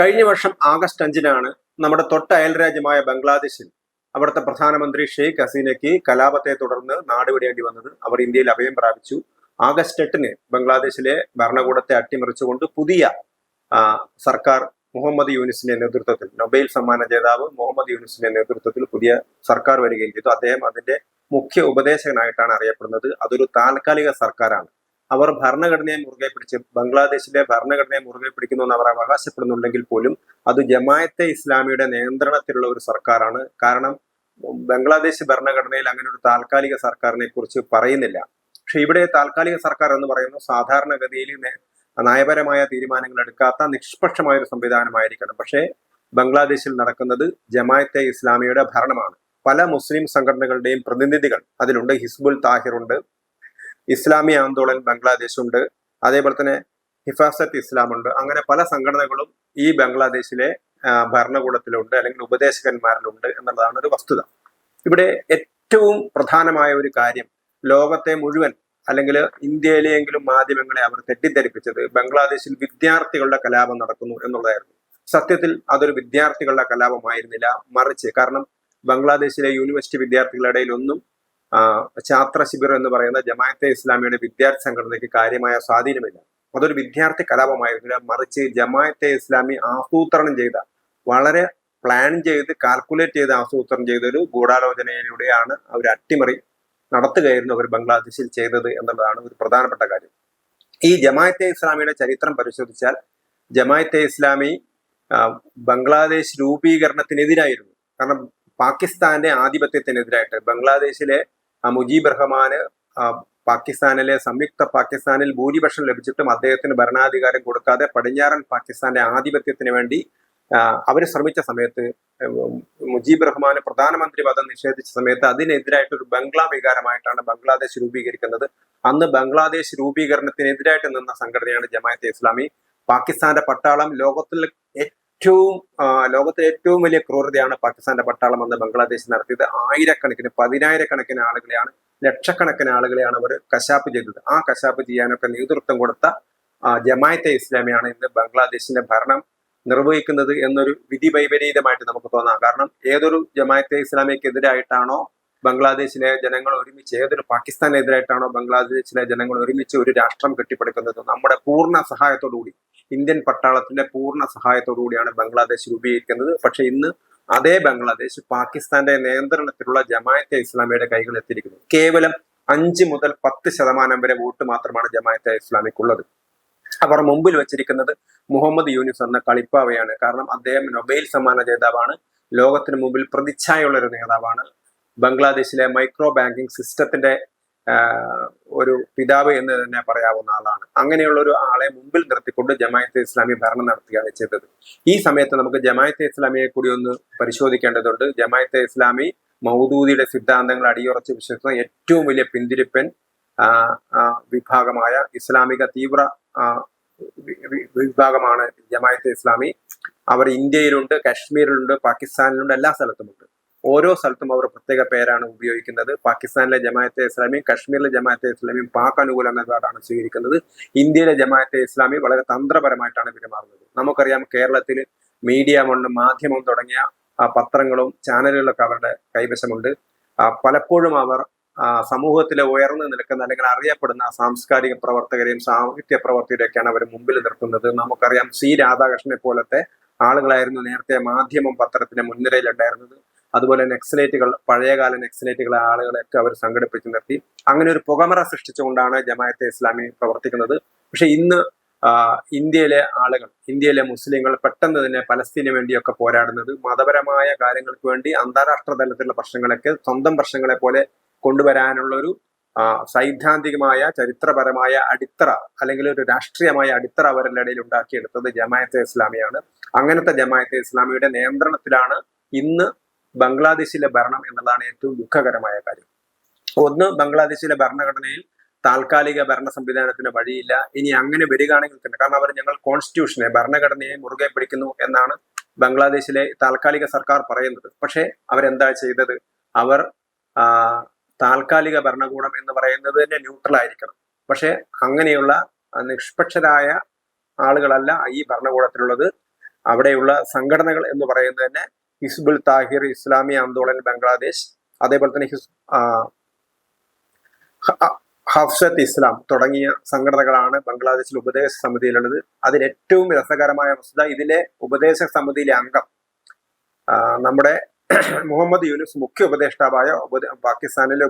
കഴിഞ്ഞ വർഷം ആഗസ്റ്റ് 5-നാണ് നമ്മുടെ തൊട്ട അയൽരാജ്യമായ ബംഗ്ലാദേശിൽ അവിടുത്തെ പ്രധാനമന്ത്രി ഷെയ്ഖ് ഹസീനയ്ക്ക് കലാപത്തെ തുടർന്ന് നാടുവിടേണ്ടി വന്നത്. അവർ ഇന്ത്യയിൽ അഭയം പ്രാപിച്ചു. ആഗസ്റ്റ് 8-ന് ബംഗ്ലാദേശിലെ ഭരണകൂടത്തെ അട്ടിമറിച്ചുകൊണ്ട് പുതിയ സർക്കാർ മുഹമ്മദ് യൂനിസിന്റെ നേതൃത്വത്തിൽ, നൊബേൽ സമ്മാന ജേതാവ് മുഹമ്മദ് യൂനിസിന്റെ നേതൃത്വത്തിൽ പുതിയ സർക്കാർ വരികയും ചെയ്തു. അദ്ദേഹം അതിന്റെ മുഖ്യ ഉപദേശകനായിട്ടാണ് അറിയപ്പെടുന്നത്. അതൊരു താൽക്കാലിക സർക്കാരാണ്. അവർ ഭരണഘടനയെ മുറുകെ പിടിച്ച്, ബംഗ്ലാദേശിലെ ഭരണഘടനയെ മുറുകെ പിടിക്കുന്നു എന്ന് അവർ അവകാശപ്പെടുന്നുണ്ടെങ്കിൽ പോലും അത് ജമായത്തെ ഇസ്ലാമിയുടെ നിയന്ത്രണത്തിലുള്ള ഒരു സർക്കാരാണ്. കാരണം ബംഗ്ലാദേശ് ഭരണഘടനയിൽ അങ്ങനെ ഒരു താൽക്കാലിക സർക്കാരിനെ കുറിച്ച് പറയുന്നില്ല. പക്ഷെ ഇവിടെ താൽക്കാലിക സർക്കാർ എന്ന് പറയുന്നത് സാധാരണഗതിയിൽ നയപരമായ തീരുമാനങ്ങൾ എടുക്കാത്ത നിഷ്പക്ഷമായ ഒരു സംവിധാനമായിരിക്കണം. പക്ഷേ ബംഗ്ലാദേശിൽ നടക്കുന്നത് ജമായത്തെ ഇസ്ലാമിയുടെ ഭരണമാണ്. പല മുസ്ലിം സംഘടനകളുടെയും പ്രതിനിധികൾ അതിലുണ്ട്. ഹിസ്ബുൽ താഹിർ ഉണ്ട്, ഇസ്ലാമി ആന്തോളൻ ബംഗ്ലാദേശ് ഉണ്ട്, അതേപോലെ തന്നെ ഹിഫാസത്ത് ഇസ്ലാം ഉണ്ട്. അങ്ങനെ പല സംഘടനകളും ഈ ബംഗ്ലാദേശിലെ ഭരണകൂടത്തിലുണ്ട്, അല്ലെങ്കിൽ ഉപദേശകന്മാരിലുണ്ട് എന്നുള്ളതാണ് ഒരു വസ്തുത. ഇവിടെ ഏറ്റവും പ്രധാനമായ ഒരു കാര്യം, ലോകത്തെ മുഴുവൻ അല്ലെങ്കിൽ ഇന്ത്യയിലെയെങ്കിലും മാധ്യമങ്ങളെ അവർ തെറ്റിദ്ധരിപ്പിച്ചത് ബംഗ്ലാദേശിൽ വിദ്യാർത്ഥികളുടെ കലാപം നടക്കുന്നു എന്നുള്ളതായിരുന്നു. സത്യത്തിൽ അതൊരു വിദ്യാർത്ഥികളുടെ കലാപമായിരുന്നില്ല, മറിച്ച് കാരണം ബംഗ്ലാദേശിലെ യൂണിവേഴ്സിറ്റി വിദ്യാർത്ഥികളുടെ ഇടയിലൊന്നും ഛാത്ര ശിബിർ എന്ന് പറയുന്ന ജമാഅത്തെ ഇസ്ലാമിയുടെ വിദ്യാർത്ഥി സംഘടനയ്ക്ക് കാര്യമായ സ്വാധീനമില്ല. അതൊരു വിദ്യാർത്ഥി കലാപമായിരുന്നില്ല, മറിച്ച് ജമാഅത്തെ ഇസ്ലാമി ആസൂത്രണം ചെയ്ത, വളരെ പ്ലാൻ ചെയ്ത് കാൽക്കുലേറ്റ് ചെയ്ത് ആസൂത്രണം ചെയ്ത ഒരു ഗൂഢാലോചനയിലൂടെയാണ് അവർ അട്ടിമറി നടത്തുകയായിരുന്നു അവർ ബംഗ്ലാദേശിൽ ചെയ്തത് എന്നുള്ളതാണ് ഒരു പ്രധാനപ്പെട്ട കാര്യം. ഈ ജമാഅത്തെ ഇസ്ലാമിയുടെ ചരിത്രം പരിശോധിച്ചാൽ ജമാഅത്തെ ഇസ്ലാമി ബംഗ്ലാദേശ് രൂപീകരണത്തിനെതിരായിരുന്നു. കാരണം പാകിസ്ഥാന്റെ ആധിപത്യത്തിനെതിരായിട്ട് ബംഗ്ലാദേശിലെ മുജീബ് റഹ്മാന് പാകിസ്ഥാനിലെ സംയുക്ത പാകിസ്ഥാനിൽ ഭൂരിപക്ഷം ലഭിച്ചിട്ടും അദ്ദേഹത്തിന് ഭരണാധികാരം കൊടുക്കാതെ പടിഞ്ഞാറൻ പാകിസ്ഥാന്റെ ആധിപത്യത്തിന് വേണ്ടി അവർ ശ്രമിച്ച സമയത്ത്, മുജീബ് റഹ്മാന് പ്രധാനമന്ത്രി പദം നിഷേധിച്ച സമയത്ത് അതിനെതിരായിട്ട് ഒരു ബംഗ്ലാ വികാരമായിട്ടാണ് ബംഗ്ലാദേശ് രൂപീകരിക്കുന്നത്. അന്ന് ബംഗ്ലാദേശ് രൂപീകരണത്തിനെതിരായിട്ട് നിന്ന സംഘടനയാണ് ജമാഅത്തെ ഇസ്ലാമി. പാകിസ്ഥാന്റെ പട്ടാളം ലോകത്തിലെ ഏറ്റവും വലിയ ക്രൂരതയാണ് പാകിസ്ഥാന്റെ പട്ടാളം അന്ന് ബംഗ്ലാദേശ് നടത്തിയത്. ആയിരക്കണക്കിന്, പതിനായിരക്കണക്കിന് ആളുകളെയാണ്, ലക്ഷക്കണക്കിന് ആളുകളെയാണ് അവർ കശാപ്പ് ചെയ്തത്. ആ കശാപ്പ് ചെയ്യാനൊക്കെ നേതൃത്വം കൊടുത്ത ജമാഅത്തെ ഇസ്ലാമിയാണ് ഇന്ന് ബംഗ്ലാദേശിന്റെ ഭരണം നിർവഹിക്കുന്നത് എന്നൊരു വിധി വൈപരീതമായിട്ട് നമുക്ക് തോന്നാം. കാരണം ഏതൊരു ജമാഅത്തെ ഇസ്ലാമിക്കെതിരായിട്ടാണോ ബംഗ്ലാദേശിലെ ജനങ്ങൾ ഒരുമിച്ച്, ഏതൊരു പാകിസ്ഥാനെതിരായിട്ടാണോ ബംഗ്ലാദേശിലെ ജനങ്ങൾ ഒരുമിച്ച് ഒരു രാഷ്ട്രം കെട്ടിപ്പടുക്കുന്നത്, നമ്മുടെ പൂർണ്ണ സഹായത്തോടുകൂടി, ഇന്ത്യൻ പട്ടാളത്തിന്റെ പൂർണ്ണ സഹായത്തോടുകൂടിയാണ് ബംഗ്ലാദേശ് രൂപീകരിക്കുന്നത്. പക്ഷെ ഇന്ന് അതേ ബംഗ്ലാദേശ് പാകിസ്ഥാന്റെ നിയന്ത്രണത്തിലുള്ള ജമാഅത്തെ ഇസ്ലാമിയുടെ കൈകളിൽ എത്തിയിരിക്കുന്നു. കേവലം 5 മുതൽ 10% വരെ വോട്ട് മാത്രമാണ് ജമാഅത്തെ ഇസ്ലാമിക്കുള്ളത്. അവർ മുമ്പിൽ വെച്ചിരിക്കുന്നത് മുഹമ്മദ് യൂനിസ് എന്ന കളിപ്പാവയാണ്. കാരണം അദ്ദേഹം നൊബേൽ സമ്മാന ജേതാവാണ്, ലോകത്തിന് മുമ്പിൽ പ്രതിച്ഛായുള്ള ഒരു നേതാവാണ്, ബംഗ്ലാദേശിലെ മൈക്രോ ബാങ്കിങ് സിസ്റ്റത്തിന്റെ ഒരു പിതാവ് എന്ന് തന്നെ പറയാവുന്ന ആളാണ്. അങ്ങനെയുള്ള ഒരു ആളെ മുമ്പിൽ നിർത്തിക്കൊണ്ട് ജമാഅത്തെ ഇസ്ലാമി ഭരണം നടത്തുകയാണ് ചെയ്തത്. ഈ സമയത്ത് നമുക്ക് ജമാഅത്തെ ഇസ്ലാമിയെ കൂടി ഒന്ന് പരിശോധിക്കേണ്ടതുണ്ട്. ജമാഅത്തെ ഇസ്ലാമി മൗദൂദിയുടെ സിദ്ധാന്തങ്ങൾ അടിയുറച്ച് വിശ്വസിക്കുന്ന ഏറ്റവും വലിയ പിന്തിരിപ്പൻ വിഭാഗമായ ഇസ്ലാമിക തീവ്ര വിഭാഗമാണ് ജമാഅത്തെ ഇസ്ലാമി. അവർ ഇന്ത്യയിലുണ്ട്, കാശ്മീരിലുണ്ട്, പാകിസ്ഥാനിലുണ്ട്, എല്ലാ സ്ഥലത്തുമുണ്ട്. ഓരോ സ്ഥലത്തും അവർ പ്രത്യേക പേരാണ് ഉപയോഗിക്കുന്നത്. പാകിസ്ഥാനിലെ ജമാഅത്തെ ഇസ്ലാമിയും കാശ്മീരിലെ ജമാഅത്തെ ഇസ്ലാമിയും പാക് അനുകൂല നിലപാടാണ് സ്വീകരിക്കുന്നത്. ഇന്ത്യയിലെ ജമാഅത്തെ ഇസ്ലാമി വളരെ തന്ത്രപരമായിട്ടാണ് പെരുമാറുന്നത്. നമുക്കറിയാം, കേരളത്തിൽ മീഡിയ കൊണ്ട് മാധ്യമം തുടങ്ങിയ പത്രങ്ങളും ചാനലുകളൊക്കെ അവരുടെ കൈവശമുണ്ട്. പലപ്പോഴും അവർ സമൂഹത്തിലെ ഉയർന്നു നിൽക്കുന്ന അല്ലെങ്കിൽ അറിയപ്പെടുന്ന സാംസ്കാരിക പ്രവർത്തകരെയും സാഹിത്യ പ്രവർത്തകരെയൊക്കെയാണ് അവർ മുമ്പിൽ നിർത്തുന്നത്. നമുക്കറിയാം, സി രാധാകൃഷ്ണനെ പോലത്തെ ആളുകളായിരുന്നു നേരത്തെ മാധ്യമം പത്രത്തിന്റെ മുൻനിരയിലുണ്ടായിരുന്നത്. അതുപോലെ നക്സലേറ്റുകൾ, പഴയകാല നക്സലേറ്റുകളെ ആളുകളെയൊക്കെ അവർ സംഘടിപ്പിച്ച് നിർത്തി. അങ്ങനെ ഒരു പുകമറ സൃഷ്ടിച്ചുകൊണ്ടാണ് ജമാഅത്തെ ഇസ്ലാമി പ്രവർത്തിക്കുന്നത്. പക്ഷെ ഇന്ന് ഇന്ത്യയിലെ ആളുകൾ, ഇന്ത്യയിലെ മുസ്ലിങ്ങൾ പെട്ടെന്ന് തന്നെ പലസ്തീന് വേണ്ടിയൊക്കെ പോരാടുന്നത്, മതപരമായ കാര്യങ്ങൾക്ക് വേണ്ടി അന്താരാഷ്ട്ര തലത്തിലുള്ള പ്രശ്നങ്ങളൊക്കെ സ്വന്തം പ്രശ്നങ്ങളെ പോലെ കൊണ്ടുവരാനുള്ള ഒരു സൈദ്ധാന്തികമായ ചരിത്രപരമായ അടിത്തറ അല്ലെങ്കിൽ ഒരു രാഷ്ട്രീയമായ അടിത്തറ അവരുടെ ഇടയിൽ ഉണ്ടാക്കിയെടുത്തത് ജമാഅത്തെ ഇസ്ലാമിയാണ്. അങ്ങനത്തെ ജമാഅത്തെ ഇസ്ലാമിയുടെ നിയന്ത്രണത്തിലാണ് ഇന്ന് ബംഗ്ലാദേശിലെ ഭരണം എന്നുള്ളതാണ് ഏറ്റവും ദുഃഖകരമായ കാര്യം. ഒന്ന്, ബംഗ്ലാദേശിലെ ഭരണഘടനയിൽ താൽക്കാലിക ഭരണ സംവിധാനത്തിന് വഴിയില്ല. ഇനി അങ്ങനെ വരികയാണെങ്കിൽ തന്നെ, കാരണം അവർ ഞങ്ങൾ കോൺസ്റ്റിറ്റ്യൂഷനെ, ഭരണഘടനയെ മുറുകെ പിടിക്കുന്നു എന്നാണ് ബംഗ്ലാദേശിലെ താൽക്കാലിക സർക്കാർ പറയുന്നത്. പക്ഷേ അവരെന്താ ചെയ്തത്? അവർ താൽക്കാലിക ഭരണകൂടം എന്ന് പറയുന്നത് തന്നെ ന്യൂട്രൽ ആയിരിക്കണം. പക്ഷെ അങ്ങനെയുള്ള നിഷ്പക്ഷരായ ആളുകളല്ല ഈ ഭരണകൂടത്തിലുള്ളത്. അവിടെയുള്ള സംഘടനകൾ എന്ന് പറയുന്നത് തന്നെ ഹിസ്ബുൾ താഹിർ, ഇസ്ലാമി ആന്തോളൻ ബംഗ്ലാദേശ്, അതേപോലെ തന്നെ ഹഫ്സത്ത് ഇസ്ലാം തുടങ്ങിയ സംഘടനകളാണ് ബംഗ്ലാദേശിൽ ഉപദേശ സമിതിയിലുള്ളത്. അതിൽ ഏറ്റവും രസകരമായ വസ്തുത, ഇതിലെ ഉപദേശ സമിതിയിലെ അംഗം നമ്മുടെ മുഹമ്മദ് യൂനുസ് മുഖ്യ ഉപദേഷ്ടാവായ പാകിസ്ഥാനിലെ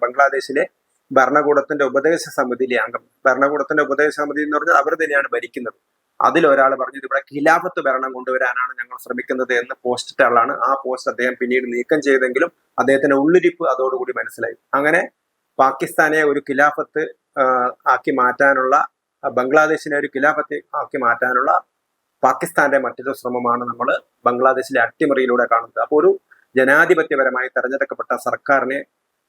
ബംഗ്ലാദേശിലെ ഭരണകൂടത്തിന്റെ ഉപദേശ സമിതിയിലെ അംഗം. ഭരണകൂടത്തിന്റെ ഉപദേശ സമിതി എന്ന് പറഞ്ഞാൽ അവർ തന്നെയാണ് ഭരിക്കുന്നത്. അതിലൊരാൾ പറഞ്ഞത് ഇവിടെ ഖിലാഫത്ത് ഭരണം കൊണ്ടുവരാനാണ് ഞങ്ങൾ ശ്രമിക്കുന്നത് എന്ന് പോസ്റ്റ് ഇട്ട ആളാണ്. ആ പോസ്റ്റ് അദ്ദേഹം പിന്നീട് നീക്കം ചെയ്തെങ്കിലും അദ്ദേഹത്തിന്റെ ഉള്ളിരിപ്പ് അതോടുകൂടി മനസ്സിലായി. അങ്ങനെ പാകിസ്ഥാനെ ഒരു ഖിലാഫത്ത് ആക്കി മാറ്റാനുള്ള, ബംഗ്ലാദേശിനെ ഒരു ഖിലാഫത്ത് ആക്കി മാറ്റാനുള്ള പാകിസ്ഥാന്റെ മറ്റൊരു ശ്രമമാണ് നമ്മൾ ബംഗ്ലാദേശിലെ അട്ടിമറിയിലൂടെ കാണുന്നത്. അപ്പോൾ ഒരു ജനാധിപത്യപരമായി തെരഞ്ഞെടുക്കപ്പെട്ട സർക്കാരിനെ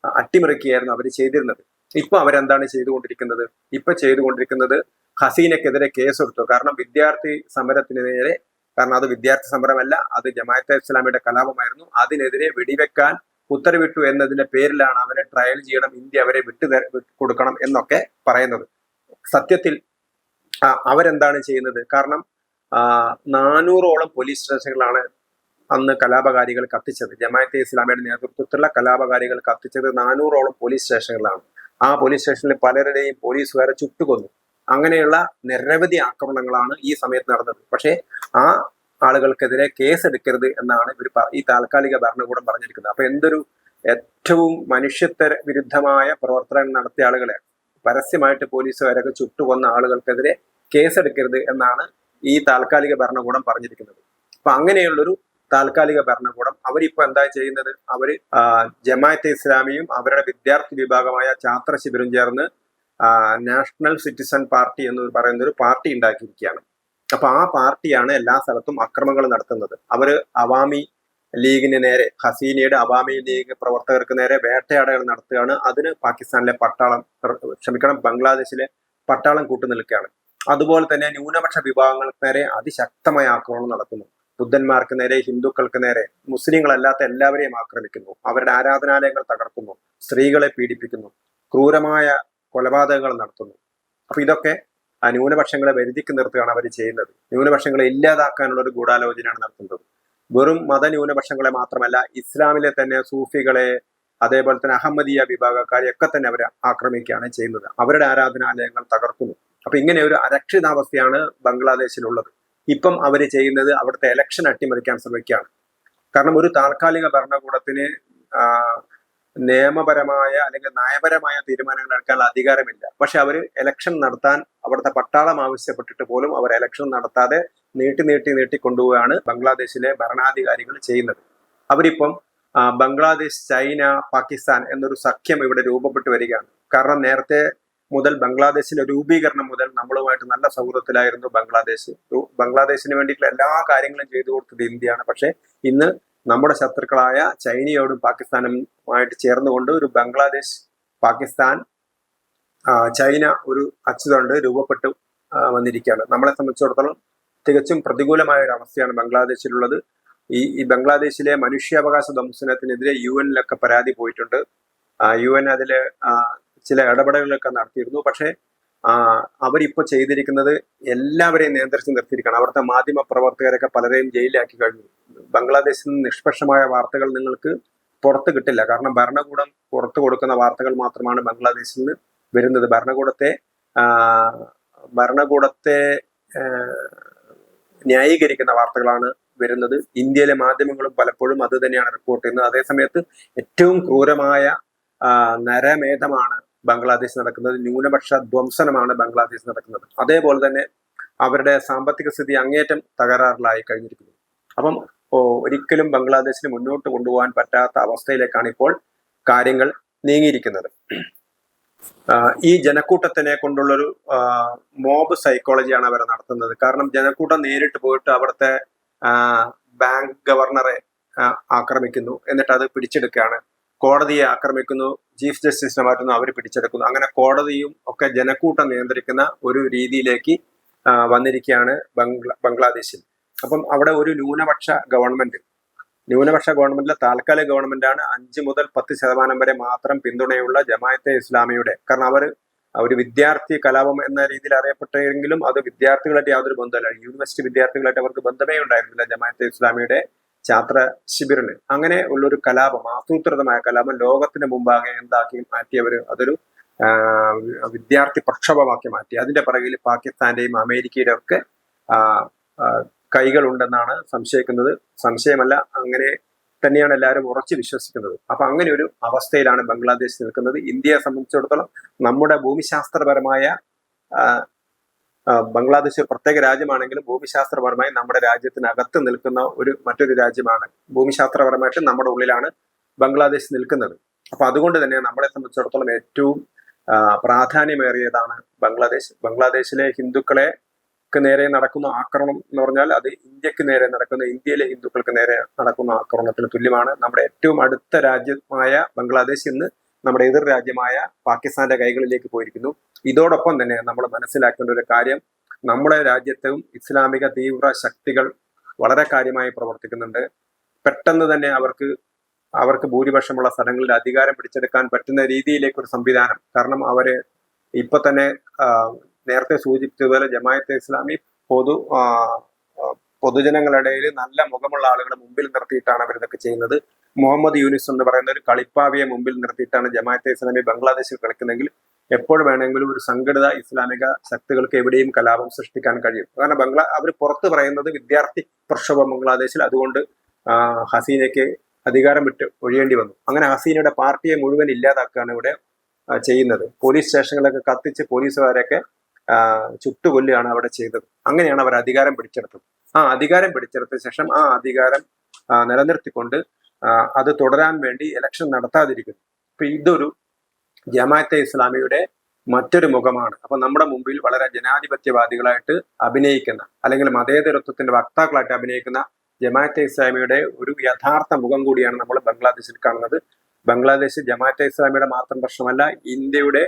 അട്ടിമറിക്കുകയായിരുന്നു അവർ ചെയ്തിരുന്നത്. ഇപ്പൊ അവരെന്താണ് ചെയ്തുകൊണ്ടിരിക്കുന്നത്? ഇപ്പൊ ചെയ്തുകൊണ്ടിരിക്കുന്നത് ഹസീനക്കെതിരെ കേസെടുത്തു. കാരണം വിദ്യാർത്ഥി സമരത്തിന് നേരെ, കാരണം അത് വിദ്യാർത്ഥി സമരമല്ല, അത് ജമാഅത്തെ ഇസ്ലാമിയുടെ കലാപമായിരുന്നു, അതിനെതിരെ വെടിവെക്കാൻ ഉത്തരവിട്ടു എന്നതിന്റെ പേരിലാണ് അവരെ ട്രയൽ ചെയ്യണം, ഇന്ത്യ അവരെ കൊടുക്കണം എന്നൊക്കെ പറയുന്നത്. സത്യത്തിൽ അവരെന്താണ് ചെയ്യുന്നത്? കാരണം 400ഓളം പോലീസ് സ്റ്റേഷനുകളാണ് അന്ന് കലാപകാരികൾ കത്തിച്ചത്. ജമാഅത്തെ ഇസ്ലാമിയുടെ നേതൃത്വത്തിലുള്ള കലാപകാരികൾ കത്തിച്ചത് 400ഓളം പോലീസ് സ്റ്റേഷനുകളാണ്. ആ പോലീസ് സ്റ്റേഷനിൽ പലരുടെയും പോലീസുകാരെ ചുട്ടുകൊന്നു. അങ്ങനെയുള്ള നിരവധി ആക്രമണങ്ങളാണ് ഈ സമയത്ത് നടന്നത്. പക്ഷേ ആ ആളുകൾക്കെതിരെ കേസെടുക്കരുത് എന്നാണ് ഈ താൽക്കാലിക ഭരണകൂടം പറഞ്ഞിരിക്കുന്നത്. അപ്പൊ എന്തൊരു ഏറ്റവും മനുഷ്യത്വ വിരുദ്ധമായ പ്രവർത്തനം നടത്തിയ ആളുകളെ, പരസ്യമായിട്ട് പോലീസുകാരൊക്കെ ചുട്ടുകൊന്ന ആളുകൾക്കെതിരെ കേസെടുക്കരുത് എന്നാണ് ഈ താൽക്കാലിക ഭരണകൂടം പറഞ്ഞിരിക്കുന്നത്. അപ്പൊ അങ്ങനെയുള്ളൊരു താൽക്കാലിക ഭരണകൂടം അവരിപ്പോ എന്താ ചെയ്യുന്നത്? അവര് ജമാഅത്തെ ഇസ്ലാമിയും അവരുടെ വിദ്യാർത്ഥി വിഭാഗമായ ഛാത്ര ശിബിരും ചേർന്ന് നാഷണൽ സിറ്റിസൺ പാർട്ടി എന്ന് പറയുന്ന ഒരു പാർട്ടി ഉണ്ടാക്കിയിരിക്കുകയാണ്. അപ്പൊ ആ പാർട്ടിയാണ് എല്ലാ സ്ഥലത്തും അക്രമങ്ങൾ നടത്തുന്നത്. അവര് അവാമി ലീഗിന് നേരെ, ഹസീനയുടെ അവാമി ലീഗ് പ്രവർത്തകർക്ക് നേരെ വേട്ടയാടകൾ നടത്തുകയാണ്. അതിന് പാകിസ്ഥാനിലെ ബംഗ്ലാദേശിലെ പട്ടാളം കൂട്ടുനിൽക്കുകയാണ്. അതുപോലെ തന്നെ ന്യൂനപക്ഷ വിഭാഗങ്ങൾക്ക് നേരെ അതിശക്തമായ ആക്രമണം നടത്തുന്നു. ബുദ്ധന്മാർക്ക് നേരെ, ഹിന്ദുക്കൾക്ക് നേരെ, മുസ്ലിങ്ങളല്ലാത്ത എല്ലാവരെയും ആക്രമിക്കുന്നു, അവരുടെ ആരാധനാലയങ്ങൾ തകർക്കുന്നു, സ്ത്രീകളെ പീഡിപ്പിക്കുന്നു, ക്രൂരമായ കൊലപാതകങ്ങൾ നടത്തുന്നു. അപ്പൊ ഇതൊക്കെ ആ ന്യൂനപക്ഷങ്ങളെ വരുതിക്ക് നിർത്തുകയാണ് അവർ ചെയ്യുന്നത്. ന്യൂനപക്ഷങ്ങളെ ഇല്ലാതാക്കാനുള്ള ഒരു ഗൂഢാലോചനയാണ് നടത്തുന്നത്. വെറും മതന്യൂനപക്ഷങ്ങളെ മാത്രമല്ല, ഇസ്ലാമിലെ തന്നെ സൂഫികളെ, അതേപോലെ തന്നെ അഹമ്മദിയ വിഭാഗക്കാരെ ഒക്കെ തന്നെ അവർ ആക്രമിക്കുകയാണ് ചെയ്യുന്നത്. അവരുടെ ആരാധനാലയങ്ങൾ തകർക്കുന്നു. അപ്പൊ ഇങ്ങനെ ഒരു അരക്ഷിതാവസ്ഥയാണ് ബംഗ്ലാദേശിലുള്ളത്. ഇപ്പം അവർ ചെയ്യുന്നത് അവിടുത്തെ ഇലക്ഷൻ അട്ടിമറിക്കാൻ ശ്രമിക്കുകയാണ്. കാരണം ഒരു താൽക്കാലിക ഭരണകൂടത്തിന് നിയമപരമായ അല്ലെങ്കിൽ നയപരമായ തീരുമാനങ്ങൾ എടുക്കാൻ അധികാരമില്ല. പക്ഷെ അവർ ഇലക്ഷൻ നടത്താൻ അവിടുത്തെ പട്ടാളം ആവശ്യപ്പെട്ടിട്ട് പോലും അവർ ഇലക്ഷൻ നടത്താതെ നീട്ടി കൊണ്ടുപോവുകയാണ് ബംഗ്ലാദേശിലെ ഭരണാധികാരികൾ ചെയ്യുന്നത്. അവരിപ്പം ബംഗ്ലാദേശ്, ചൈന, പാകിസ്ഥാൻ എന്നൊരു സഖ്യം ഇവിടെ രൂപപ്പെട്ടു വരികയാണ്. കാരണം നേരത്തെ മുതൽ ബംഗ്ലാദേശിന്റെ രൂപീകരണം മുതൽ നമ്മളുമായിട്ട് നല്ല സൗഹൃദത്തിലായിരുന്നു ബംഗ്ലാദേശ്. ബംഗ്ലാദേശിന് വേണ്ടിയിട്ടുള്ള എല്ലാ കാര്യങ്ങളും ചെയ്തു കൊടുത്തത് ഇന്ത്യയാണ്. പക്ഷെ ഇന്ന് നമ്മുടെ ശത്രുക്കളായ ചൈനയോടും പാകിസ്ഥാനുമായിട്ട് ചേർന്നുകൊണ്ട് ഒരു ബംഗ്ലാദേശ്, പാകിസ്ഥാൻ, ചൈന ഒരു അച്ചുതണ്ട് രൂപപ്പെട്ടു വന്നിരിക്കുകയാണ്. നമ്മളെ സംബന്ധിച്ചിടത്തോളം തികച്ചും പ്രതികൂലമായ ഒരു അവസ്ഥയാണ് ബംഗ്ലാദേശിലുള്ളത്. ഈ ബംഗ്ലാദേശിലെ മനുഷ്യാവകാശ ദംശനത്തിനെതിരെ UN-ലൊക്കെ പരാതി പോയിട്ടുണ്ട്. UN അതില് ചില ഇടപെടലുകളൊക്കെ നടത്തിയിരുന്നു. പക്ഷേ അവരിപ്പോ ചെയ്തിരിക്കുന്നത് എല്ലാവരെയും നിയന്ത്രിച്ച് നിർത്തിയിരിക്കുകയാണ്. അവിടുത്തെ മാധ്യമ പ്രവർത്തകരൊക്കെ പലരെയും ജയിലിലാക്കി കഴിഞ്ഞു. ബംഗ്ലാദേശിൽ നിന്ന് നിഷ്പക്ഷമായ വാർത്തകൾ നിങ്ങൾക്ക് പുറത്ത് കിട്ടില്ല. കാരണം ഭരണകൂടം പുറത്തു കൊടുക്കുന്ന വാർത്തകൾ മാത്രമാണ് ബംഗ്ലാദേശിൽ നിന്ന് വരുന്നത്. ഭരണകൂടത്തെ ന്യായീകരിക്കുന്ന വാർത്തകളാണ് വരുന്നത്. ഇന്ത്യയിലെ മാധ്യമങ്ങളും പലപ്പോഴും അത് തന്നെയാണ് റിപ്പോർട്ട് ചെയ്യുന്നത്. അതേസമയത്ത് ഏറ്റവും ക്രൂരമായ നരമേധമാണ് ബംഗ്ലാദേശ് നടക്കുന്നത്. ന്യൂനപക്ഷ ധ്വംസനമാണ് ബംഗ്ലാദേശ് നടക്കുന്നത്. അതേപോലെ തന്നെ അവരുടെ സാമ്പത്തിക സ്ഥിതി അങ്ങേറ്റം തകരാറിലായി കഴിഞ്ഞിരിക്കുന്നു. അപ്പം ഒരിക്കലും ബംഗ്ലാദേശിന് മുന്നോട്ട് കൊണ്ടുപോകാൻ പറ്റാത്ത അവസ്ഥയിലേക്കാണ് ഇപ്പോൾ കാര്യങ്ങൾ നീങ്ങിയിരിക്കുന്നത്. ഈ ജനക്കൂട്ടത്തിനെ കൊണ്ടുള്ളൊരു മോബ് സൈക്കോളജിയാണ് അവർ നടത്തുന്നത്. കാരണം ജനക്കൂട്ടം നേരിട്ട് പോയിട്ട് അവിടുത്തെ ബാങ്ക് ഗവർണറെ ആക്രമിക്കുന്നു, എന്നിട്ട് അത് പിടിച്ചെടുക്കുകയാണ്. കോടതിയെ ആക്രമിക്കുന്നു, ചീഫ് ജസ്റ്റിസിനെ മാറ്റുന്നു, അവർ പിടിച്ചെടുക്കുന്നു. അങ്ങനെ കോടതിയും ഒക്കെ ജനക്കൂട്ടം നിയന്ത്രിക്കുന്ന ഒരു രീതിയിലേക്ക് വന്നിരിക്കുകയാണ് ബംഗ്ലാദേശിൽ. അപ്പം അവിടെ ഒരു ന്യൂനപക്ഷ ഗവൺമെന്റിലെ താൽക്കാലിക ഗവൺമെന്റാണ് 5 മുതൽ 10% വരെ മാത്രം പിന്തുണയുള്ള ജമാഅത്തെ ഇസ്ലാമിയുടെ. കാരണം അവർ ഒരു വിദ്യാർത്ഥി കലാപം എന്ന രീതിയിൽ അറിയപ്പെട്ടെങ്കിലും അത് വിദ്യാർത്ഥികളായിട്ട് യാതൊരു ബന്ധമല്ല. യൂണിവേഴ്സിറ്റി വിദ്യാർത്ഥികളായിട്ട് അവർക്ക് ബന്ധമേ ഉണ്ടായിരുന്നില്ല ജമാഅത്തെ ഇസ്ലാമിയുടെ ഛാത്ര ശിബിറിന്. അങ്ങനെ ഉള്ളൊരു കലാപം, ആസൂത്രിതമായ കലാപം ലോകത്തിന് മുമ്പാകെ എന്താക്കി മാറ്റിയവർ അതൊരു വിദ്യാർത്ഥി പ്രക്ഷോഭമാക്കി മാറ്റി. അതിന്റെ പിറകിൽ പാകിസ്ഥാന്റെയും അമേരിക്കയുടെ ഒക്കെ കൈകളുണ്ടെന്നാണ് സംശയിക്കുന്നത്. സംശയമല്ല, അങ്ങനെ തന്നെയാണ് എല്ലാവരും ഉറച്ചു വിശ്വസിക്കുന്നത്. അപ്പൊ അങ്ങനെ ഒരു അവസ്ഥയിലാണ് ബംഗ്ലാദേശ് നിൽക്കുന്നത്. ഇന്ത്യയെ സംബന്ധിച്ചിടത്തോളം നമ്മുടെ ഭൂമിശാസ്ത്രപരമായ ബംഗ്ലാദേശ് പ്രത്യേക രാജ്യമാണെങ്കിലും ഭൂമിശാസ്ത്രപരമായി നമ്മുടെ രാജ്യത്തിനകത്ത് നിൽക്കുന്ന മറ്റൊരു രാജ്യമാണ്. ഭൂമിശാസ്ത്രപരമായിട്ട് നമ്മുടെ ഉള്ളിലാണ് ബംഗ്ലാദേശ് നിൽക്കുന്നത്. അപ്പൊ അതുകൊണ്ട് തന്നെ നമ്മളെ സംബന്ധിച്ചിടത്തോളം ഏറ്റവും പ്രാധാന്യമേറിയതാണ് ബംഗ്ലാദേശ്. ബംഗ്ലാദേശിലെ ഹിന്ദുക്കളെ നേരെ നടക്കുന്ന ആക്രമണം എന്ന് പറഞ്ഞാൽ അത് ഇന്ത്യക്ക് നേരെ നടക്കുന്ന, ഇന്ത്യയിലെ ഹിന്ദുക്കൾക്ക് നേരെ നടക്കുന്ന ആക്രമണത്തിന് തുല്യമാണ്. നമ്മുടെ ഏറ്റവും അടുത്ത രാജ്യമായ ബംഗ്ലാദേശ് ഇന്ന് നമ്മുടെ എതിർ രാജ്യമായ പാകിസ്ഥാന്റെ കൈകളിലേക്ക് പോയിരിക്കുന്നു. ഇതോടൊപ്പം തന്നെ നമ്മൾ മനസ്സിലാക്കേണ്ട ഒരു കാര്യം, നമ്മുടെ രാജ്യത്തും ഇസ്ലാമിക തീവ്ര ശക്തികൾ വളരെ കാര്യമായി പ്രവർത്തിക്കുന്നുണ്ട്. പെട്ടെന്ന് തന്നെ അവർക്ക് ഭൂരിപക്ഷമുള്ള സ്ഥലങ്ങളിൽ അധികാരം പിടിച്ചെടുക്കാൻ പറ്റുന്ന രീതിയിലേക്ക് ഒരു സംവിധാനം. കാരണം അവര് ഇപ്പൊ തന്നെ നേരത്തെ സൂചിപ്പിച്ചതുപോലെ ജമാഅത്തെ ഇസ്ലാമി പൊതുജനങ്ങളുടെ നല്ല മുഖമുള്ള ആളുകളെ മുമ്പിൽ നിർത്തിയിട്ടാണ് അവരിതൊക്കെ ചെയ്യുന്നത്. മുഹമ്മദ് യൂനിസ് എന്ന് പറയുന്ന ഒരു കളിപ്പാവിയെ മുമ്പിൽ നിർത്തിയിട്ടാണ് ജമാഅത്തെ ഇസ്ലാമി ബംഗ്ലാദേശിൽ കളിക്കുന്നെങ്കിൽ എപ്പോൾ വേണമെങ്കിലും ഒരു സംഘടിത ഇസ്ലാമിക ശക്തികൾക്ക് എവിടെയും കലാപം സൃഷ്ടിക്കാൻ കഴിയും. കാരണം അവർ പുറത്ത് പറയുന്നത് വിദ്യാർത്ഥി പ്രക്ഷോഭം ബംഗ്ലാദേശിൽ, അതുകൊണ്ട് ഹസീനയ്ക്ക് അധികാരം വിട്ട് ഒഴിയേണ്ടി വന്നു. അങ്ങനെ ഹസീനയുടെ പാർട്ടിയെ മുഴുവൻ ഇല്ലാതാക്കുകയാണ് ഇവിടെ ചെയ്യുന്നത്. പോലീസ് സ്റ്റേഷനുകളൊക്കെ കത്തിച്ച് പോലീസുകാരെയൊക്കെ ചുട്ടുകൊല്ലുകയാണ് അവിടെ ചെയ്തത്. അങ്ങനെയാണ് അവർ അധികാരം പിടിച്ചെടുത്തത്. ആ അധികാരം പിടിച്ചെടുത്ത ശേഷം ആ അധികാരം നിലനിർത്തിക്കൊണ്ട് അത് തുടരാൻ വേണ്ടി ഇലക്ഷൻ നടത്താതിരിക്കുന്നു. അപ്പൊ ഇതൊരു ജമാഅത്തെ ഇസ്ലാമിയുടെ മറ്റൊരു മുഖമാണ്. അപ്പൊ നമ്മുടെ മുമ്പിൽ വളരെ ജനാധിപത്യവാദികളായിട്ട് അഭിനയിക്കുന്ന, അല്ലെങ്കിൽ മതേതരത്വത്തിന്റെ വക്താക്കളായിട്ട് അഭിനയിക്കുന്ന ജമാഅത്തെ ഇസ്ലാമിയുടെ ഒരു യഥാർത്ഥ മുഖം കൂടിയാണ് നമ്മൾ ബംഗ്ലാദേശിൽ കാണുന്നത്. ബംഗ്ലാദേശ് ജമാഅത്തെ ഇസ്ലാമിയുടെ മാത്രം പ്രശ്നമല്ല, ഇന്ത്യയുടെ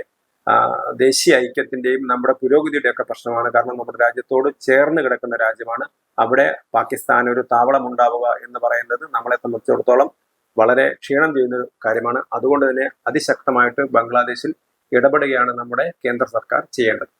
ദേശീയ ഐക്യത്തിന്റെയും നമ്മുടെ പുരോഗതിയുടെ ഒക്കെ പ്രശ്നമാണ്. കാരണം നമ്മുടെ രാജ്യത്തോട് ചേർന്ന് കിടക്കുന്ന രാജ്യമാണ്. അവിടെ പാകിസ്ഥാൻ ഒരു താവളം ഉണ്ടാവുക എന്ന് പറയുന്നത് നമ്മളെ സംബന്ധിച്ചിടത്തോളം വളരെ ക്ഷീണം ചെയ്യുന്ന ഒരു കാര്യമാണ്. അതുകൊണ്ട് തന്നെ അതിശക്തമായിട്ട് ബംഗ്ലാദേശിൽ ഇടപെടുകയാണ് നമ്മുടെ കേന്ദ്ര സർക്കാർ ചെയ്യേണ്ടത്.